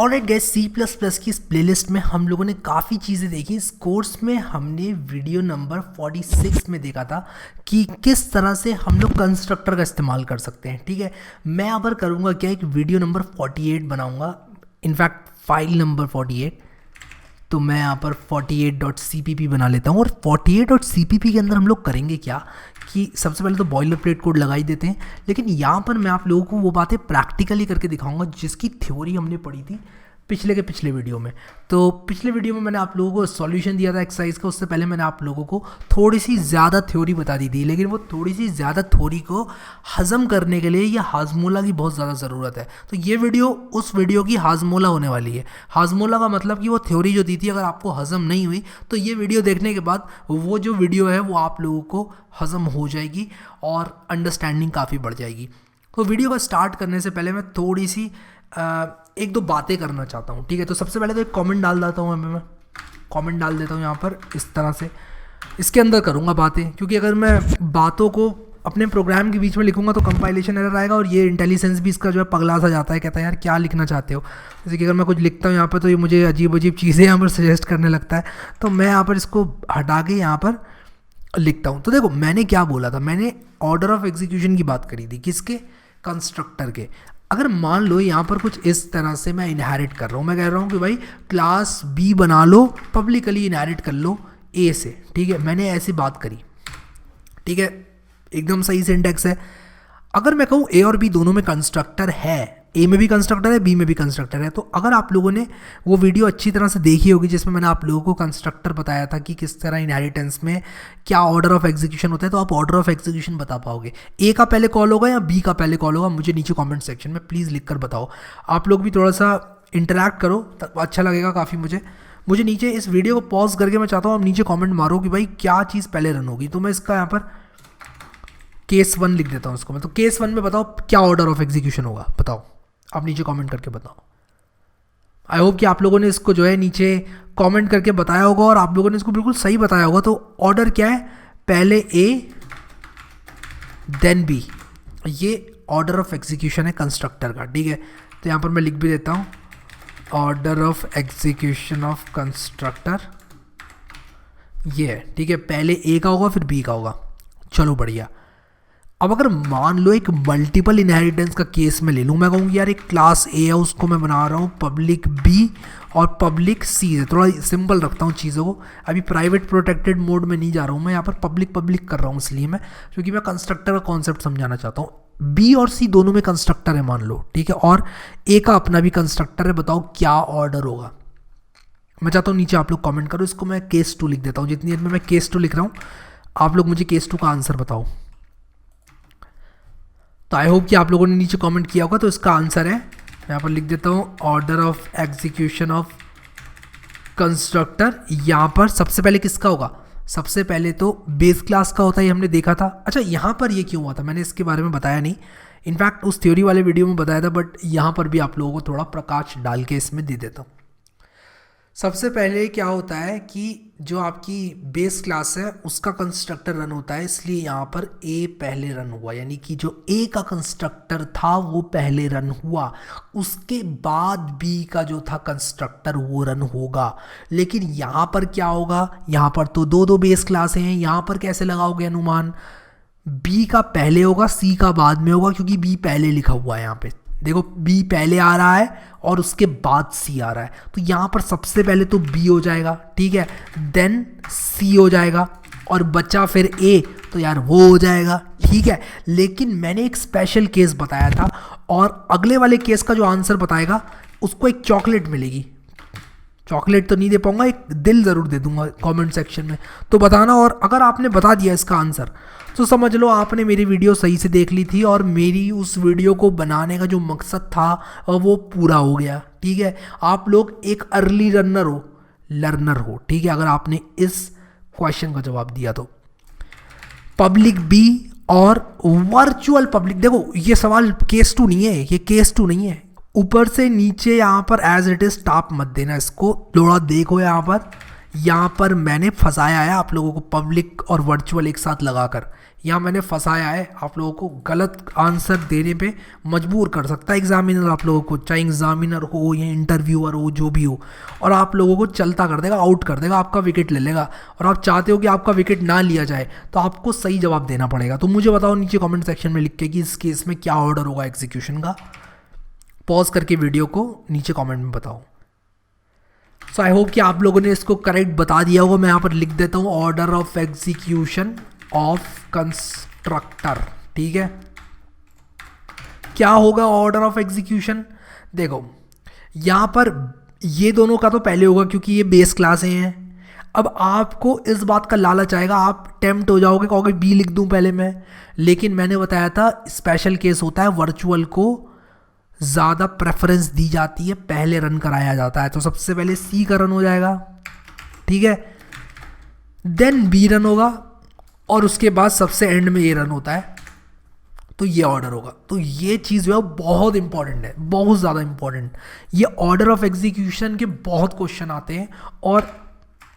Alright guys, C plus plus की इस playlist में हम लोगों ने काफ़ी चीज़ें देखी। इस कोर्स में हमने वीडियो नंबर 46 में देखा था कि किस तरह से हम लोग कंस्ट्रक्टर का इस्तेमाल कर सकते हैं। ठीक है, मैं यहाँ पर करूँगा क्या, एक वीडियो नंबर 48 बनाऊँगा, इनफैक्ट फाइल नंबर 48। तो मैं यहाँ पर 48.cpp बना लेता हूँ और 48.cpp के अंदर हम लोग करेंगे क्या कि सबसे पहले तो बॉयलर प्लेट कोड लगा ही देते हैं, लेकिन यहाँ पर मैं आप लोगों को वो बातें प्रैक्टिकली करके दिखाऊंगा जिसकी थ्योरी हमने पढ़ी थी पिछले वीडियो में। तो पिछले वीडियो में मैंने आप लोगों को सॉल्यूशन दिया था एक्सरसाइज का, उससे पहले मैंने आप लोगों को थोड़ी सी ज़्यादा थ्योरी बता दी थी, लेकिन वो थोड़ी सी ज़्यादा थ्योरी को हज़म करने के लिए ये हाजमोला की बहुत ज़्यादा ज़रूरत है। तो ये वीडियो उस वीडियो की हाजमोला होने वाली है। हाजमोला का मतलब कि वो थ्योरी जो दी थी अगर आपको हज़म नहीं हुई तो ये वीडियो देखने के बाद वो जो वीडियो है वो आप लोगों को हज़म हो जाएगी और अंडरस्टैंडिंग काफ़ी बढ़ जाएगी। तो वीडियो का स्टार्ट करने से पहले मैं थोड़ी सी एक दो बातें करना चाहता हूँ। ठीक है, तो सबसे पहले तो एक कमेंट डाल देता हूँ, मैं कमेंट डाल देता हूँ यहाँ पर इस तरह से, इसके अंदर करूँगा बातें, क्योंकि अगर मैं बातों को अपने प्रोग्राम के बीच में लिखूंगा तो कंपाइलेशन एरर आएगा और ये इंटेलिजेंस भी इसका जो है पगला सा जाता है, कहता है यार क्या लिखना चाहते हो। जैसे कि अगर मैं कुछ लिखता हूँ यहाँ पर तो ये मुझे अजीब अजीब चीज़ें यहाँ पर सजेस्ट करने लगता है, तो मैं यहाँ पर इसको हटा के यहाँ पर लिखता हूँ। तो देखो मैंने क्या बोला था, मैंने ऑर्डर ऑफ एग्जीक्यूशन की बात करी थी, किसके, कंस्ट्रक्टर के। अगर मान लो यहाँ पर कुछ इस तरह से मैं इनहेरिट कर रहा हूँ, मैं कह रहा हूँ कि भाई क्लास बी बना लो, पब्लिकली इनहेरिट कर लो ए से। ठीक है, मैंने ऐसी बात करी, ठीक है, एकदम सही सिंटैक्स है। अगर मैं कहूँ ए और बी दोनों में कंस्ट्रक्टर है, ए में भी कंस्ट्रक्टर है, बी में भी कंस्ट्रक्टर है, तो अगर आप लोगों ने वो वीडियो अच्छी तरह से देखी होगी जिसमें मैंने आप लोगों को कंस्ट्रक्टर बताया था कि किस तरह इनहेरिटेंस में क्या ऑर्डर ऑफ एग्जीक्यूशन होता है, तो आप ऑर्डर ऑफ एग्जीक्यूशन बता पाओगे। ए का पहले कॉल होगा या बी का पहले कॉल होगा, मुझे नीचे कमेंट सेक्शन में प्लीज़ लिख कर बताओ। आप लोग भी थोड़ा सा इंटरैक्ट करो, अच्छा लगेगा काफ़ी मुझे नीचे इस वीडियो को पॉज करके मैं चाहता हूँ आप नीचे कॉमेंट मारो कि भाई क्या चीज़ पहले रन होगी। तो मैं इसका यहाँ पर केस 1 लिख देता हूँ इसको मैं। तो केस 1 में बताओ क्या ऑर्डर ऑफ एग्जीक्यूशन होगा, बताओ, आप नीचे कमेंट करके बताओ। आई होप कि आप लोगों ने इसको जो है नीचे कमेंट करके बताया होगा और आप लोगों ने इसको बिल्कुल सही बताया होगा। तो ऑर्डर क्या है, पहले ए देन बी, ये ऑर्डर ऑफ एग्जीक्यूशन है कंस्ट्रक्टर का। ठीक है, तो यहाँ पर मैं लिख भी देता हूँ order of execution of constructor, ये है। ठीक है, पहले ए का होगा फिर बी का होगा। चलो बढ़िया। अब अगर मान लो एक मल्टीपल इनहेरिटेंस का केस में ले लूँ, मैं कहूँगी यार एक क्लास ए है उसको मैं बना रहा हूँ पब्लिक बी और पब्लिक सी है, थोड़ा सिंपल रखता हूँ चीज़ों को। अभी प्राइवेट प्रोटेक्टेड मोड में नहीं जा रहा हूँ मैं, यहाँ पर पब्लिक कर रहा हूँ इसलिए मैं, क्योंकि मैं कंस्ट्रक्टर का कॉन्सेप्ट समझाना चाहता हूँ। बी और सी दोनों में कंस्ट्रक्टर है मान लो, ठीक है, और ए का अपना भी कंस्ट्रक्टर है। बताओ क्या ऑर्डर होगा। मैं चाहता हूँ नीचे आप लोग कॉमेंट करो। इसको मैं केस 2 लिख देता हूँ, जितनी देर में मैं केस 2 लिख रहा हूँ आप लोग मुझे केस 2 का आंसर बताओ। तो आई होप कि आप लोगों ने नीचे कमेंट किया होगा। तो इसका आंसर है, यहाँ पर लिख देता हूँ order of execution of constructor. यहाँ पर सबसे पहले किसका होगा, सबसे पहले तो बेस क्लास का होता है, ये हमने देखा था। अच्छा यहाँ पर ये क्यों हुआ था मैंने इसके बारे में बताया नहीं, इनफैक्ट उस थ्योरी वाले वीडियो में बताया था, बट यहाँ पर भी आप लोगों को थोड़ा प्रकाश डाल के इसमें दे देता हूँ। सबसे पहले क्या होता है कि जो आपकी बेस क्लास है उसका कंस्ट्रक्टर रन होता है, इसलिए यहाँ पर ए पहले रन हुआ, यानी कि जो ए का कंस्ट्रक्टर था वो पहले रन हुआ, उसके बाद बी का जो था कंस्ट्रक्टर वो रन होगा। लेकिन यहाँ पर क्या होगा, यहाँ पर तो दो बेस क्लास हैं, यहाँ पर कैसे लगाओगे अनुमान, बी का पहले होगा सी का बाद में होगा, क्योंकि बी पहले लिखा हुआ है। यहाँ पे देखो बी पहले आ रहा है और उसके बाद सी आ रहा है, तो यहाँ पर सबसे पहले तो बी हो जाएगा, ठीक है, देन सी हो जाएगा और बचा फिर ए, तो यार वो हो जाएगा, ठीक है। लेकिन मैंने एक स्पेशल केस बताया था और अगले वाले केस का जो आंसर बताएगा उसको एक चॉकलेट मिलेगी। चॉकलेट तो नहीं दे पाऊंगा, एक दिल ज़रूर दे दूंगा कमेंट सेक्शन में, तो बताना। और अगर आपने बता दिया इसका आंसर तो समझ लो आपने मेरी वीडियो सही से देख ली थी और मेरी उस वीडियो को बनाने का जो मकसद था वो पूरा हो गया, ठीक है। आप लोग एक अर्ली लर्नर हो, ठीक है, अगर आपने इस क्वेश्चन का जवाब दिया तो। पब्लिक बी और वर्चुअल पब्लिक, देखो ये सवाल केस 2 नहीं है, ये केस 2 नहीं है, ऊपर से नीचे यहाँ पर एज इट इज टाप मत देना इसको, थोड़ा देखो यहाँ पर यहाँ पर मैंने फंसाया है आप लोगों को पब्लिक और वर्चुअल एक साथ लगाकर। यहाँ मैंने फंसाया है आप लोगों को, गलत आंसर देने पे मजबूर कर सकता है एग्जामिनर आप लोगों को, चाहे एग्जामिनर हो या इंटरव्यूअर हो, जो भी हो, और आप लोगों को चलता कर देगा, आउट कर देगा, आपका विकेट ले लेगा। और आप चाहते हो कि आपका विकेट ना लिया जाए तो आपको सही जवाब देना पड़ेगा। तो मुझे बताओ नीचे कॉमेंट सेक्शन में लिख के कि इस केस में क्या ऑर्डर होगा एग्जीक्यूशन का। पॉज करके वीडियो को नीचे कॉमेंट में बताओ। सो आई होप कि आप लोगों ने इसको करेक्ट बता दिया होगा। मैं यहाँ पर लिख देता हूँ order of execution of constructor. ठीक है, क्या होगा ऑर्डर ऑफ एग्जीक्यूशन? देखो यहाँ पर ये दोनों का तो पहले होगा क्योंकि ये बेस क्लासें हैं। अब आपको इस बात का लालच आएगा, आप टेम्प्ट हो जाओगे, कहोगे बी लिख दूं पहले मैं, लेकिन मैंने बताया था स्पेशल केस होता है, वर्चुअल को ज़्यादा प्रेफरेंस दी जाती है, पहले रन कराया जाता है। तो सबसे पहले सी का रन हो जाएगा, ठीक है, देन बी रन होगा और उसके बाद सबसे एंड में ए रन होता है। तो ये ऑर्डर होगा। तो ये चीज़ जो है बहुत इंपॉर्टेंट है, बहुत ज़्यादा इंपॉर्टेंट। ये ऑर्डर ऑफ एग्जीक्यूशन के बहुत क्वेश्चन आते हैं और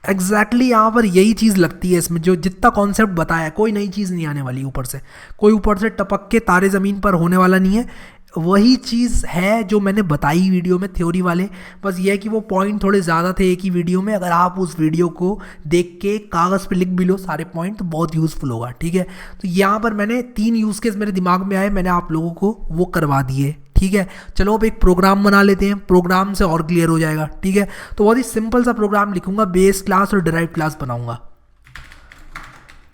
एग्जैक्टली यहाँ पर यही चीज़ लगती है इसमें, जो जितना कॉन्सेप्ट बताया है, कोई नई चीज़ नहीं आने वाली ऊपर से, कोई ऊपर से टपक के तारे ज़मीन पर होने वाला नहीं है। वही चीज़ है जो मैंने बताई वीडियो में थ्योरी वाले, बस ये है कि वो पॉइंट थोड़े ज़्यादा थे एक ही वीडियो में। अगर आप उस वीडियो को देख के कागज़ पे लिख भी लो सारे पॉइंट तो बहुत यूज़फुल होगा। ठीक है, तो यहाँ पर मैंने 3 यूज़ केस मेरे दिमाग में आए, मैंने आप लोगों को वो करवा दिए। ठीक है, चलो अब एक प्रोग्राम बना लेते हैं, प्रोग्राम से और क्लियर हो जाएगा। ठीक है, तो बहुत ही सिंपल सा प्रोग्राम लिखूंगा, बेस क्लास और डिराइव क्लास बनाऊंगा।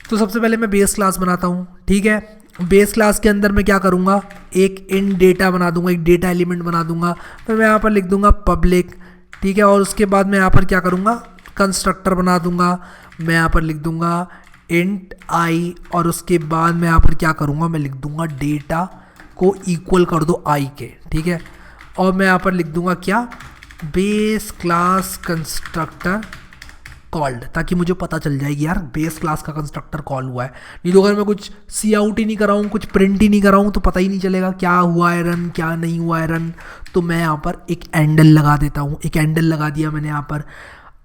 तो सबसे पहले मैं बेस क्लास बनाता हूँ। ठीक है, बेस क्लास के अंदर मैं क्या करूँगा, एक इन डेटा बना दूंगा, एक डेटा एलिमेंट बना दूंगा। फिर मैं यहाँ पर लिख दूंगा पब्लिक। ठीक है, और उसके बाद मैं यहाँ पर क्या करूँगा, कंस्ट्रक्टर बना दूंगा। मैं यहाँ पर लिख दूंगा इंट आई, और उसके बाद मैं यहाँ पर क्या करूँगा, मैं लिख दूंगा डेटा को इक्वल कर दो आई के। ठीक है, और मैं यहाँ पर लिख दूंगा क्या, बेस क्लास कंस्ट्रक्टर कॉल्ड, ताकि मुझे पता चल जाएगी यार बेस क्लास का कंस्ट्रक्टर कॉल हुआ है। नहीं तो अगर मैं कुछ सी आउट ही नहीं कराऊँ, कुछ प्रिंट ही नहीं कराऊँ, तो पता ही नहीं चलेगा क्या हुआ है रन, क्या नहीं हुआ है रन। तो मैं यहाँ पर एक एंडल लगा देता हूँ, एक एंडल लगा दिया मैंने यहाँ पर।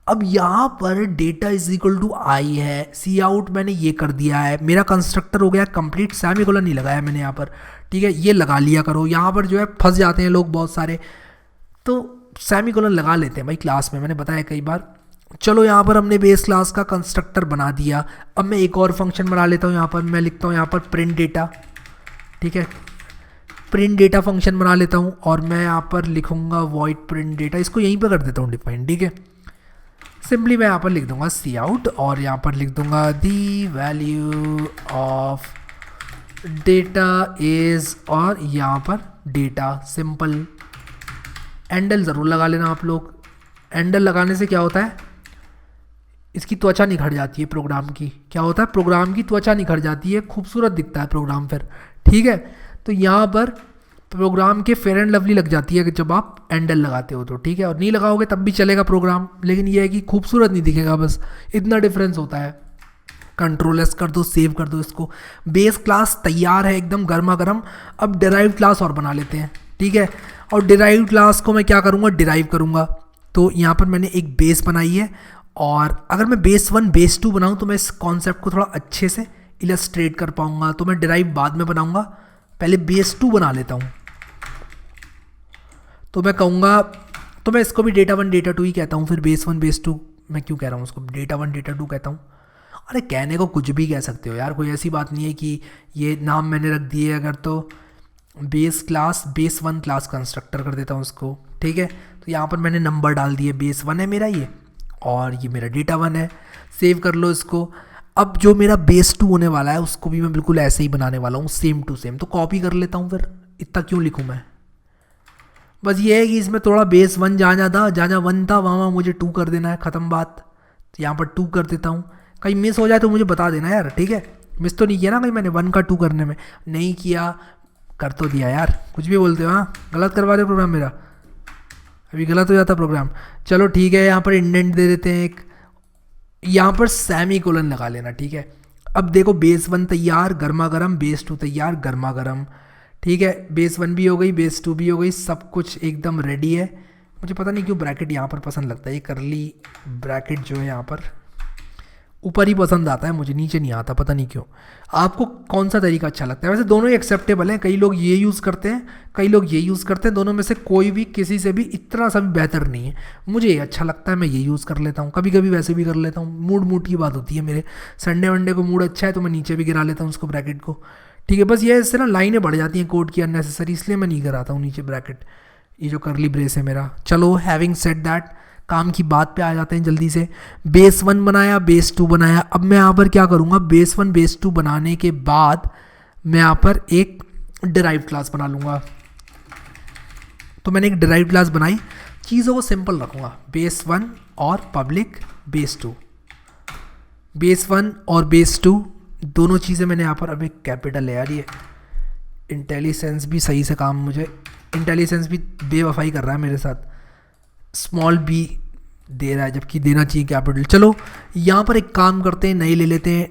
अब यहाँ पर डेटा इज इक्वल टू आई है, सी आउट मैंने ये कर दिया है, मेरा कंस्ट्रक्टर हो गया कंप्लीट। सेमीकोलन नहीं लगाया मैंने यहाँ पर। ठीक है, ये लगा लिया करो, यहाँ पर जो है फंस जाते हैं लोग बहुत सारे, तो सेमीकोलन लगा लेते हैं भाई क्लास में, मैंने बताया कई बार। चलो यहाँ पर हमने बेस क्लास का कंस्ट्रक्टर बना दिया। अब मैं एक और फंक्शन बना लेता हूँ, यहाँ पर मैं लिखता हूँ यहाँ पर प्रिंट डेटा। ठीक है, प्रिंट डेटा फंक्शन बना लेता हूँ और मैं यहाँ पर लिखूँगा वॉइड प्रिंट डेटा, इसको यहीं पर कर देता हूँ डिफाइन। ठीक है, सिंपली मैं यहाँ पर लिख दूंगा सी आउट और यहाँ पर लिख दूंगा दी वैल्यू ऑफ डेटा इज, और यहाँ पर डेटा सिंपल। एंडल ज़रूर लगा लेना आप लोग। एंडल लगाने से क्या होता है, इसकी त्वचा निखर जाती है प्रोग्राम की। क्या होता है, प्रोग्राम की त्वचा निखर जाती है, खूबसूरत दिखता है प्रोग्राम फिर। ठीक है, तो यहाँ पर प्रोग्राम के फेयर एंड लवली लग जाती है जब आप एंडल लगाते हो तो। ठीक है, और नहीं लगाओगे तब भी चलेगा प्रोग्राम, लेकिन ये है कि खूबसूरत नहीं दिखेगा, बस इतना डिफरेंस होता है। कंट्रोल एस कर दो, सेव कर दो इसको। बेस क्लास तैयार है एकदम गर्मा गर्म। अब डिराइव क्लास और बना लेते हैं। ठीक है, और डिराइव क्लास को मैं क्या करूँगा, डिराइव करूँगा। तो यहाँ पर मैंने एक बेस बनाई है, और अगर मैं बेस 1 बेस 2 बनाऊँ तो मैं इस कॉन्सेप्ट को थोड़ा अच्छे से इलस्ट्रेट कर पाऊँगा। तो मैं डिराइव बाद में बनाऊँगा, पहले बेस 2 बना लेता हूँ। तो मैं कहूँगा, तो मैं इसको भी डेटा 1 डेटा 2 ही कहता हूँ, फिर बेस 1 बेस 2 मैं क्यों कह रहा हूँ उसको, डेटा 1 डेटा 2 कहता हूँ। अरे कहने को कुछ भी कह सकते हो यार, कोई ऐसी बात नहीं है कि ये नाम मैंने रख दिए। अगर तो base class base 1 class constructor कर देता हूँ उसको। ठीक है, तो यहाँ पर मैंने नंबर डाल दिए, बेस 1 है मेरा ये, और ये मेरा डेटा 1 है। सेव कर लो इसको। अब जो मेरा बेस 2 होने वाला है उसको भी मैं बिल्कुल ऐसे ही बनाने वाला हूँ, सेम टू सेम। तो कॉपी कर लेता हूँ, फिर इतना क्यों लिखूँ मैं, बस ये है कि इसमें थोड़ा बेस 1 जहाँ 1 था वहाँ मुझे 2 कर देना है, ख़त्म बात। तो यहाँ पर 2 कर देता हूँ। कहीं मिस हो जाए तो मुझे बता देना यार। ठीक है, मिस तो नहीं किया ना कहीं मैंने 1 का 2 करने में, नहीं किया, कर तो दिया यार, कुछ भी बोलते हो। हाँ, गलत करवा रहे प्रोग्राम मेरा, अभी गलत हो जाता प्रोग्राम। चलो ठीक है, यहाँ पर इंडेंट दे देते हैं एक, यहाँ पर सेमीकोलन लगा लेना। ठीक है, अब देखो बेस 1 तैयार गर्मा गर्म, बेस 2 तैयार गर्मा गर्म। ठीक है, बेस 1 भी हो गई, बेस 2 भी हो गई, सब कुछ एकदम रेडी है। मुझे पता नहीं क्यों ब्रैकेट यहाँ पर पसंद लगता है, ये करली ब्रैकेट जो है यहाँ पर ऊपर ही पसंद आता है मुझे, नीचे नहीं आता, पता नहीं क्यों। आपको कौन सा तरीका अच्छा लगता है? वैसे दोनों ही एक्सेप्टेबल हैं, कई लोग ये यूज़ करते हैं, कई लोग ये यूज़ करते हैं, दोनों में से कोई भी किसी से भी इतना सा भी बेहतर नहीं है। मुझे ये अच्छा लगता है, मैं ये यूज़ कर लेता हूँ, कभी कभी वैसे भी कर लेता हूँ, मूड की बात होती है मेरे। संडे वनडे को मूड अच्छा है तो मैं नीचे भी गिरा लेता हूँ उसको, ब्रैकेट को, ठीक है। बस ये इससे ना लाइनें बढ़ जाती हैं कोड की अननेसेसरी, इसलिए मैं नहीं कराता हूँ नीचे ब्रैकेट, ये जो करली ब्रेस है मेरा। चलो हैविंग सेड दैट, काम की बात पे आ जाते हैं जल्दी से। बेस 1 बनाया, बेस 2 बनाया। अब मैं यहाँ पर क्या करूँगा, बेस 1 बेस 2 बनाने के बाद मैं यहाँ पर एक डिराइव क्लास बना लूँगा। तो मैंने एक डिराइव क्लास बनाई, चीज़ों को सिंपल रखूँगा, बेस 1 और पब्लिक बेस 2। बेस 1 और बेस 2 दोनों चीज़ें मैंने यहाँ पर, अभी कैपिटल है यार ये, इंटेलिजेंस भी सही से काम, मुझे इंटेलिजेंस भी बेवफाई कर रहा है मेरे साथ, स्मॉल बी दे रहा है जबकि देना चाहिए कैपिटल। चलो यहाँ पर एक काम करते हैं, नए ले लेते हैं,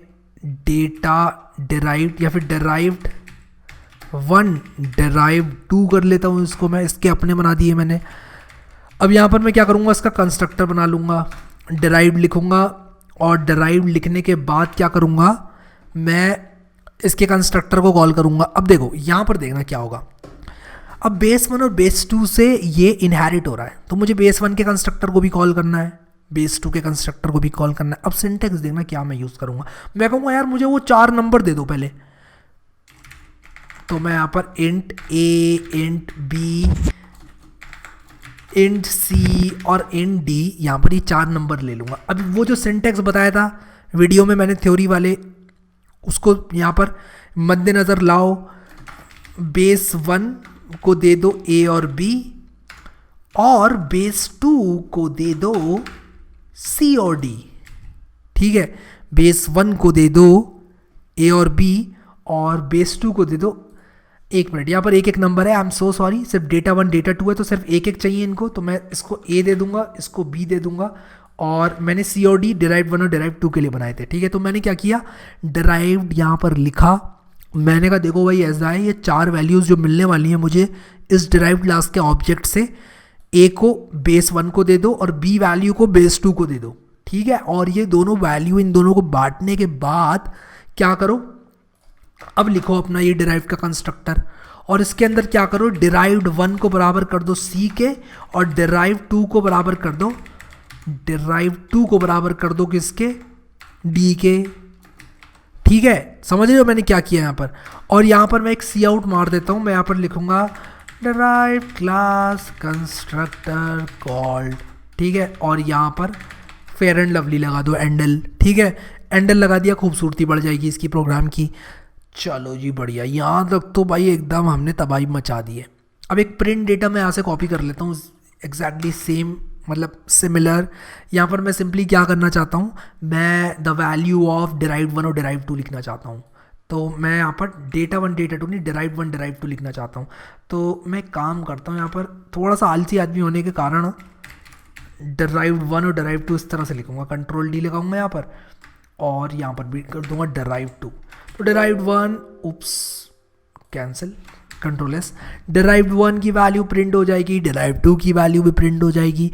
डेटा डिराइव्ड या फिर डिराइव्ड 1 डिराइव्ड 2 कर लेता हूँ इसको मैं, इसके अपने बना दिए मैंने। अब यहाँ पर मैं क्या करूँगा, इसका कंस्ट्रक्टर बना लूँगा, डिराइव्ड लिखूँगा, और डिराइव्ड लिखने के बाद क्या करूँगा, मैं इसके कंस्ट्रक्टर को कॉल करूँगा। अब देखो यहाँ पर देखना क्या होगा, अब बेस 1 और बेस 2 से ये इनहेरिट हो रहा है, तो मुझे बेस 1 के कंस्ट्रक्टर को भी कॉल करना है, बेस 2 के कंस्ट्रक्टर को भी कॉल करना है। अब सिंटेक्स देखना क्या मैं यूज़ करूँगा, मैं कहूँगा यार मुझे वो 4 नंबर दे दो पहले, तो मैं यहाँ पर इंट ए, इंट बी, इंट सी और इंट डी, यहाँ पर ये 4 नंबर ले लूँगा। अभी वो जो सिंटेक्स बताया था वीडियो में मैंने थ्योरी वाले, उसको यहाँ पर मद्देनज़र लाओ। बेस 1 को दे दो ए और बी, और बेस 2 को दे दो सी और डी, ठीक है। बेस 1 को दे दो ए और बी, और बेस 2 को दे दो, एक मिनट, यहाँ पर एक एक नंबर है, आई एम सो सॉरी, सिर्फ डेटा 1 डेटा 2 है तो सिर्फ एक एक चाहिए इनको, तो मैं इसको ए दे दूंगा, इसको बी दे दूंगा, और मैंने सी और डी डिराइव 1 और डिराइव 2 के लिए बनाए थे, ठीक है। तो मैंने क्या किया, डिराइव्ड यहाँ पर लिखा, मैंने कहा देखो भाई ऐसा है, ये 4 वैल्यूज़ जो मिलने वाली हैं मुझे इस डिराइव्ड क्लास के ऑब्जेक्ट से, ए को बेस 1 को दे दो और बी वैल्यू को बेस 2 को दे दो, ठीक है। और ये दोनों वैल्यू इन दोनों को बांटने के बाद क्या करो, अब लिखो अपना ये डिराइव्ड का कंस्ट्रक्टर, और इसके अंदर क्या करो, डिराइव्ड 1 को बराबर कर दो सी के, और डिराइव्ड 2 को बराबर कर दो, डिराइव्ड 2 को बराबर कर दो किसके, डी के, ठीक है। समझ रहे हो मैंने क्या किया यहाँ पर। और यहाँ पर मैं एक सी आउट मार देता हूँ, मैं यहाँ पर लिखूँगा डिराइव्ड क्लास कंस्ट्रक्टर कॉल्ड, ठीक है। और यहाँ पर फेयर एंड लवली लगा दो, एंडल, ठीक है। एंडल लगा दिया, खूबसूरती बढ़ जाएगी इसकी प्रोग्राम की। चलो जी बढ़िया, यहाँ तक तो भाई एकदम हमने तबाही मचा दी है। अब एक प्रिंट डेटा मैं यहाँ से कॉपी कर लेता हूँ, एग्जैक्टली सेम, मतलब सिमिलर। यहाँ पर मैं सिंपली क्या करना चाहता हूँ, मैं द वैल्यू ऑफ डिराइव्ड 1 और डिराइव्ड 2 लिखना चाहता हूँ। तो मैं यहाँ पर डेटा 1 डेटा 2 नहीं, डिराइव्ड 1 डिराइव्ड 2 लिखना चाहता हूँ। तो मैं काम करता हूँ यहाँ पर, थोड़ा सा आलसी आदमी होने के कारण डिराइव्ड 1 और डिराइव्ड 2 इस तरह से लिखूँगा, कंट्रोल डी लगाऊंगा यहाँ पर, और यहाँ पर भी कर दूंगा डिराइव्ड 2। तो डिराइव्ड 1, उप्स कैंसिल, कंट्रोल एस, डिराइव्ड 1 की वैल्यू प्रिंट हो जाएगी, डिराइव्ड 2 की वैल्यू भी प्रिंट हो जाएगी।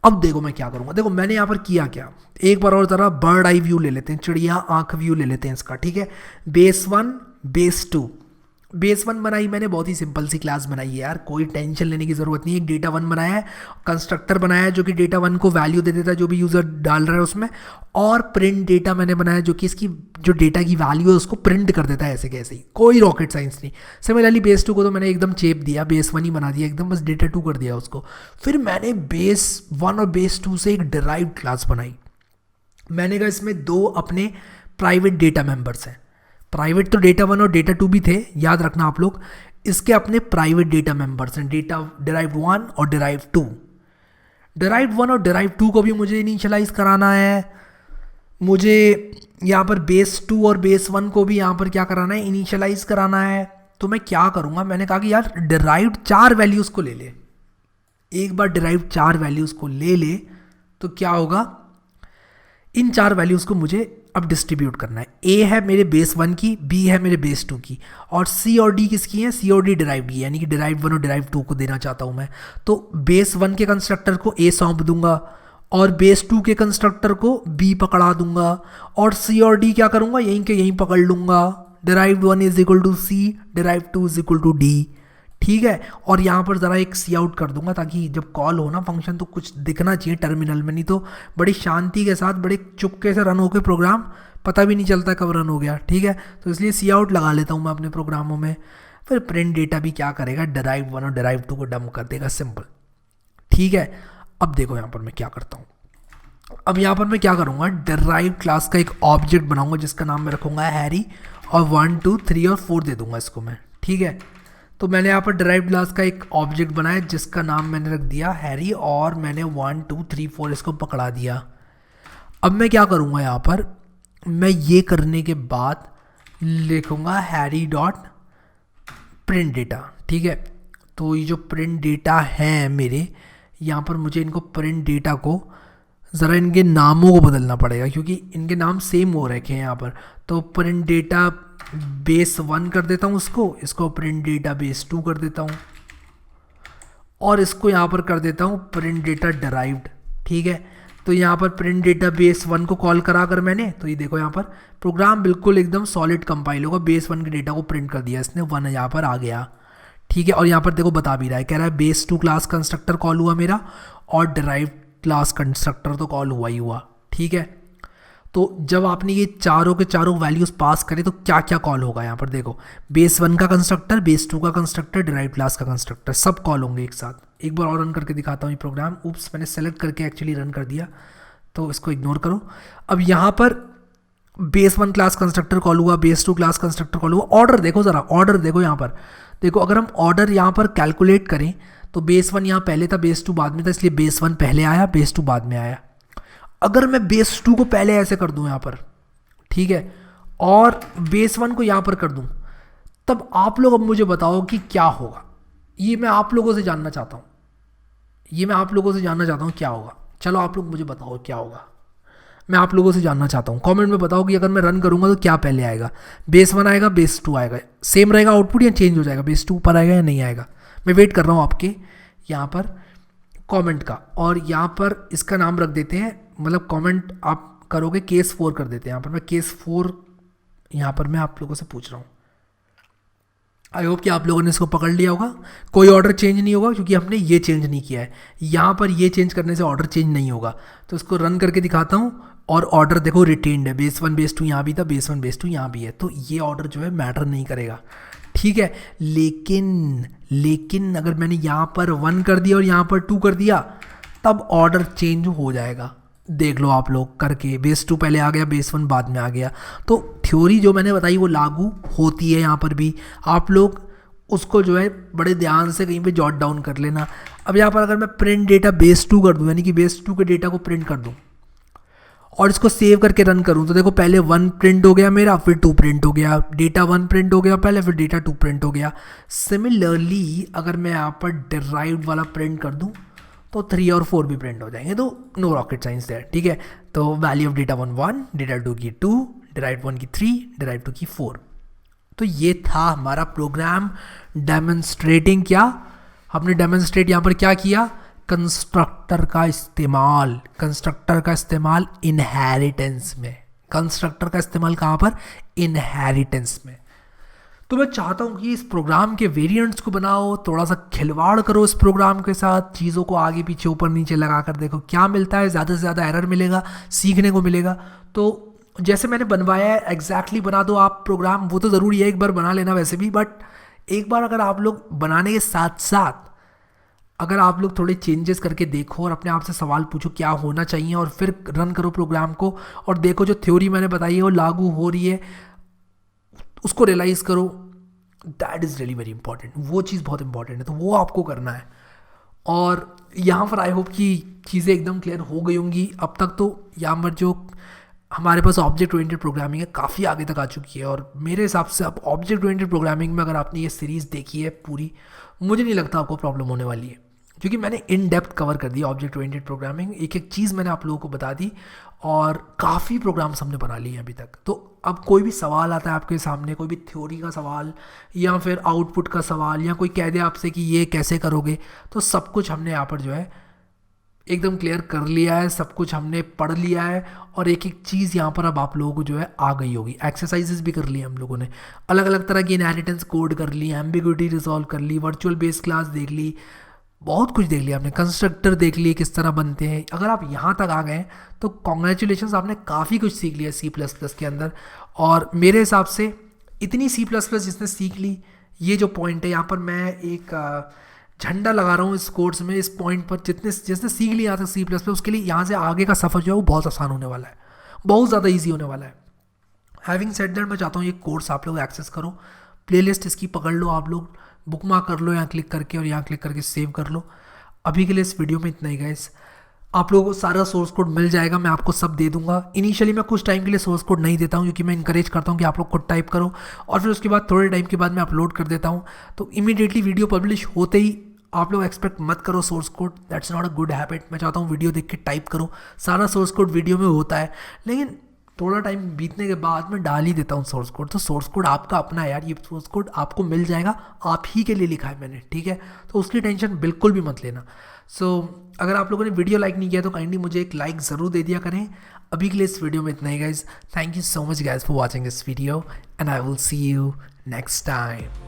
अब देखो मैं क्या करूँगा, देखो मैंने यहाँ पर किया क्या, एक बार और ज़रा बर्ड आई व्यू ले लेते हैं, चिड़िया आँख व्यू ले लेते हैं इसका, ठीक है। बेस 1 बेस 2, बेस 1 बनाई मैंने, बहुत ही सिंपल सी क्लास बनाई है यार, कोई टेंशन लेने की ज़रूरत नहीं है। डेटा 1 बनाया है, कंस्ट्रक्टर बनाया है जो कि डेटा 1 को वैल्यू दे देता है जो भी यूज़र डाल रहा है उसमें, और प्रिंट डेटा मैंने बनाया जो कि इसकी जो डेटा की वैल्यू है उसको प्रिंट कर देता है ऐसे कैसे ही, कोई रॉकेट साइंस नहीं। सिमिलरली बेस 2 को तो मैंने एकदम चेप दिया, बेस 1 ही बना दिया एकदम, बस डेटा 2 कर दिया उसको। फिर मैंने बेस 1 और बेस 2 से एक डिराइव्ड क्लास बनाई। मैंने कहा इसमें 2 अपने प्राइवेट डेटा मेंबर्स हैं, प्राइवेट तो डेटा 1 और डेटा 2 भी थे, याद रखना आप लोग, इसके अपने प्राइवेट डेटा मेंबर्स हैं, डेटा डिराइव्ड 1 और डिराइव्ड 2। डिराइव्ड 1 और डिराइव्ड 2 को भी मुझे इनिशियलाइज कराना है, मुझे यहाँ पर बेस 2 और बेस 1 को भी यहाँ पर क्या कराना है, इनिशियलाइज कराना है। तो मैं क्या करूँगा, मैंने कहा कि यार डिराइव्ड 4 वैल्यूज़ को ले ले, एक बार डिराइव्ड 4 वैल्यूज़ को ले ले तो क्या होगा, इन 4 वैल्यूज़ को मुझे अब डिस्ट्रीब्यूट करना है। ए है मेरे बेस 1 की, बी है मेरे बेस 2 की, और सी और डी किसकी है? सी और डी डिराइव्ड की, यानी कि डिराइव्ड 1 और डिराइव्ड 2 को देना चाहता हूँ मैं। तो बेस 1 के कंस्ट्रक्टर को ए सौंप दूंगा और बेस 2 के कंस्ट्रक्टर को बी पकड़ा दूंगा, और सी और डी क्या करूँगा? यहीं के यहीं पकड़ लूँगा। Derived 1 is equal to C, derived 2 is equal to D, ठीक है। और यहाँ पर ज़रा एक सी आउट कर दूंगा ताकि जब कॉल हो ना फंक्शन तो कुछ दिखना चाहिए टर्मिनल में, नहीं तो बड़ी शांति के साथ बड़े चुपके से रन होकर प्रोग्राम पता भी नहीं चलता कब रन हो गया, ठीक है। तो इसलिए सी आउट लगा लेता हूँ मैं अपने प्रोग्रामों में। फिर प्रिंट डेटा भी क्या करेगा? डिराइव्ड 1 और डिराइव्ड 2 को डंप कर देगा, सिंपल, ठीक है। अब देखो यहाँ पर मैं क्या करता हूँ। अब यहाँ पर मैं क्या करूँगा? डिराइव्ड क्लास का एक ऑब्जेक्ट बनाऊँगा जिसका नाम मैं रखूँगा हैरी, और 1 2 3 और 4 दे दूँगा इसको मैं, ठीक है। तो मैंने यहाँ पर डिराइव्ड क्लास का एक ऑब्जेक्ट बनाया जिसका नाम मैंने रख दिया हैरी, और मैंने 1 2 3 4 इसको पकड़ा दिया। अब मैं क्या करूँगा? यहाँ पर मैं ये करने के बाद लिखूँगा हैरी डॉट प्रिंट डेटा, ठीक है। तो ये जो प्रिंट डेटा है मेरे, यहाँ पर मुझे इनको प्रिंट डेटा को ज़रा इनके नामों को बदलना पड़ेगा क्योंकि इनके नाम सेम हो रखे हैं यहाँ पर। तो प्रिंट डेटा बेस 1 कर देता हूँ इसको प्रिंट डेटा बेस 2 कर देता हूँ, और इसको यहाँ पर कर देता हूँ प्रिंट डेटा डिराइव्ड, ठीक है। तो यहाँ पर प्रिंट डेटा बेस 1 को कॉल करा कर मैंने, तो ये देखो यहाँ पर प्रोग्राम बिल्कुल एकदम सॉलिड कंपाइल होगा। बेस 1 के डेटा को प्रिंट कर दिया इसने, 1 यहाँ पर आ गया, ठीक है। और यहाँ पर देखो बता भी रहा है, कह रहा है बेस 2 क्लास कंस्ट्रक्टर कॉल हुआ मेरा, और डिराइव्ड क्लास कंस्ट्रक्टर तो कॉल हुआ ही हुआ, ठीक है। तो जब आपने ये चारों के चारों वैल्यूज़ पास करे तो क्या क्या कॉल होगा? यहाँ पर देखो, बेस 1 का कंस्ट्रक्टर, बेस 2 का कंस्ट्रक्टर, डिराइव्ड क्लास का कंस्ट्रक्टर, सब कॉल होंगे एक साथ। एक बार और रन करके दिखाता हूँ ये प्रोग्राम। उप्स, मैंने सेलेक्ट करके एक्चुअली रन कर दिया, तो इसको इग्नोर करो। अब यहाँ पर बेस 1 क्लास कंस्ट्रक्टर कॉल हुआ, बेस 2 क्लास कंस्ट्रक्टर कॉल हुआ। ऑर्डर देखो ज़रा, ऑर्डर देखो यहाँ पर, देखो अगर हम ऑर्डर यहाँ पर कैलकुलेट करें तो बेस 1 यहाँ पहले था, बेस 2 बाद में था, इसलिए बेस 1 पहले आया, बेस 2 बाद में आया। अगर मैं बेस 2 को पहले ऐसे कर दूं यहाँ पर, ठीक है, और बेस 1 को यहाँ पर कर दूं, तब आप लोग अब मुझे बताओ कि क्या होगा। ये मैं आप लोगों से जानना चाहता हूँ, क्या होगा। चलो आप लोग मुझे बताओ क्या होगा, मैं आप लोगों से जानना चाहता हूँ। कमेंट में बताओ कि अगर मैं रन करूँगा तो क्या पहले आएगा? बेस 1 आएगा, बेस 2 आएगा, सेम रहेगा आउटपुट या चेंज हो जाएगा? बेस 2 ऊपर आएगा या नहीं आएगा? मैं वेट कर रहा हूँ आपके यहाँ पर कमेंट का। और यहाँ पर इसका नाम रख देते हैं, मतलब कमेंट आप करोगे केस 4 कर देते हैं। यहाँ पर मैं केस 4 यहाँ पर मैं आप लोगों से पूछ रहा हूँ। आई होप कि आप लोगों ने इसको पकड़ लिया होगा। कोई ऑर्डर चेंज नहीं होगा क्योंकि हमने ये चेंज नहीं किया है। यहाँ पर ये चेंज करने से ऑर्डर चेंज नहीं होगा। तो इसको रन करके दिखाता हूँ, और ऑर्डर देखो रिटेन्ड है, बेस 1 बेस 2 यहाँ भी था, बेस 1 बेस 2 यहाँ भी है। तो ये ऑर्डर जो है मैटर नहीं करेगा, ठीक है। लेकिन अगर मैंने यहाँ पर 1 कर दिया और यहाँ पर 2 कर दिया, तब ऑर्डर चेंज हो जाएगा। देख लो आप लोग करके, बेस 2 पहले आ गया, बेस 1 बाद में आ गया। तो थ्योरी जो मैंने बताई वो लागू होती है यहाँ पर भी। आप लोग उसको जो है बड़े ध्यान से कहीं पे जॉट डाउन कर लेना। अब यहाँ पर अगर मैं प्रिंट डेटा बेस 2 कर दूँ, यानी कि बेस 2 के डेटा को प्रिंट कर दूँ और इसको सेव करके रन करूँ, तो देखो पहले 1 प्रिंट हो गया मेरा, फिर 2 प्रिंट हो गया, डेटा 1 प्रिंट हो गया पहले, फिर डेटा 2 प्रिंट हो गया। सिमिलरली अगर मैं यहाँ पर डिराइव्ड वाला प्रिंट कर दूँ तो 3 और 4 भी प्रिंट हो जाएंगे। तो नो रॉकेट साइंस देयर, ठीक है। तो वैल्यू ऑफ डेटा 1 डेटा 2 की 2, डिराइव्ड 1 की 3, डिराइव्ड 2 की 4। तो ये था हमारा प्रोग्राम डेमोन्स्ट्रेटिंग क्या, हमने डेमोन्स्ट्रेट यहाँ पर क्या किया, कंस्ट्रक्टर का इस्तेमाल इनहेरिटेंस में। कंस्ट्रक्टर का इस्तेमाल कहाँ पर? इनहेरिटेंस में। तो मैं चाहता हूँ कि इस प्रोग्राम के वेरिएंट्स को बनाओ, थोड़ा सा खिलवाड़ करो इस प्रोग्राम के साथ, चीज़ों को आगे पीछे ऊपर नीचे लगा कर देखो क्या मिलता है। ज़्यादा से ज़्यादा एरर मिलेगा, सीखने को मिलेगा। तो जैसे मैंने बनवाया है एग्जैक्टली बना दो आप प्रोग्राम। वो तो ज़रूरी है एक बार बना लेना वैसे भी, बट एक बार अगर आप लोग बनाने के साथ साथ अगर आप लोग थोड़े चेंजेस करके देखो और अपने आप से सवाल पूछो क्या होना चाहिए, और फिर रन करो प्रोग्राम को और देखो जो थ्योरी मैंने बताई है वो लागू हो रही है, उसको रियलाइज़ करो। That is really very important. वो चीज़ बहुत इंपॉर्टेंट है, तो वो आपको करना है। और यहाँ पर आई होप कि चीज़ें एकदम क्लियर हो गई होंगी अब तक। तो यहाँ पर जो हमारे पास ऑब्जेक्ट ओरिएंटेड प्रोग्रामिंग है काफ़ी आगे तक आ चुकी है, और मेरे हिसाब से अब ऑब्जेक्ट ओरिएंटेड प्रोग्रामिंग में अगर आपने ये सीरीज़ देखी है पूरी, मुझे नहीं लगता आपको प्रॉब्लम होने वाली है। क्योंकि मैंने इन डेप्थ कवर कर दिया ऑब्जेक्ट ओरिएंटेड प्रोग्रामिंग, एक एक चीज़ मैंने आप लोगों को बता दी और काफ़ी प्रोग्राम्स हमने बना लिए हैं अभी तक। तो अब कोई भी सवाल आता है आपके सामने, कोई भी थ्योरी का सवाल या फिर आउटपुट का सवाल, या कोई कह दे आपसे कि ये कैसे करोगे, तो सब कुछ हमने यहाँ पर जो है एकदम क्लियर कर लिया है, सब कुछ हमने पढ़ लिया है और एक एक चीज़ यहाँ पर अब आप लोगों को जो है आ गई होगी। एक्सरसाइजेस भी कर ली हम लोगों ने, अलग अलग तरह की इनहेरिटेंस कोड कर ली, एम्बिग्विटी रिजॉल्व कर ली, वर्चुअल बेस क्लास देख ली, बहुत कुछ देख लिया आपने, कंस्ट्रक्टर देख लिए किस तरह बनते हैं। अगर आप यहाँ तक आ गए तो कॉन्ग्रेचुलेशंस, आपने काफ़ी कुछ सीख लिया C++ के अंदर। और मेरे हिसाब से इतनी C++ जिसने सीख ली, ये जो पॉइंट है यहाँ पर मैं एक झंडा लगा रहा हूँ इस कोर्स में, इस पॉइंट पर। जिसने सीख लिया यहाँ तक C++, उसके लिए यहाँ से आगे का सफ़र जो है वो बहुत आसान होने वाला है, बहुत ज़्यादा ईजी होने वाला है। हैविंग सेड दैट, मैं चाहता हूँ ये कोर्स आप लोग एक्सेस करो, प्लेलिस्ट इसकी पकड़ लो, आप लोग बुकमार्क कर लो यहाँ क्लिक करके और यहाँ क्लिक करके सेव कर लो। अभी के लिए इस वीडियो में इतना ही गाइस। आप लोगों को सारा सोर्स कोड मिल जाएगा, मैं आपको सब दे दूंगा। इनिशियली मैं कुछ टाइम के लिए सोर्स कोड नहीं देता हूँ, क्योंकि मैं इंकरेज करता हूँ कि आप लोग खुद टाइप करो, और फिर उसके बाद थोड़े टाइम के बाद मैं अपलोड कर देता हूँ। तो इमीडिएटली वीडियो पब्लिश होते ही आप लोग एक्सपेक्ट मत करो source code, that's not a good habit. मैं चाहता हूँ वीडियो देख के टाइप करो, सारा सोर्स कोड वीडियो में होता है, लेकिन थोड़ा टाइम बीतने के बाद मैं डाल ही देता हूँ सोर्स कोड। तो सोर्स कोड आपका अपना है यार, ये सोर्स कोड आपको मिल जाएगा, आप ही के लिए लिखा है मैंने, ठीक है? तो उसकी टेंशन बिल्कुल भी मत लेना। अगर आप लोगों ने वीडियो लाइक नहीं किया तो काइंडली मुझे एक लाइक ज़रूर दे दिया करें। अभी के लिए इस वीडियो में इतना ही guys. Thank you so much guys for watching this video and I will see you next time.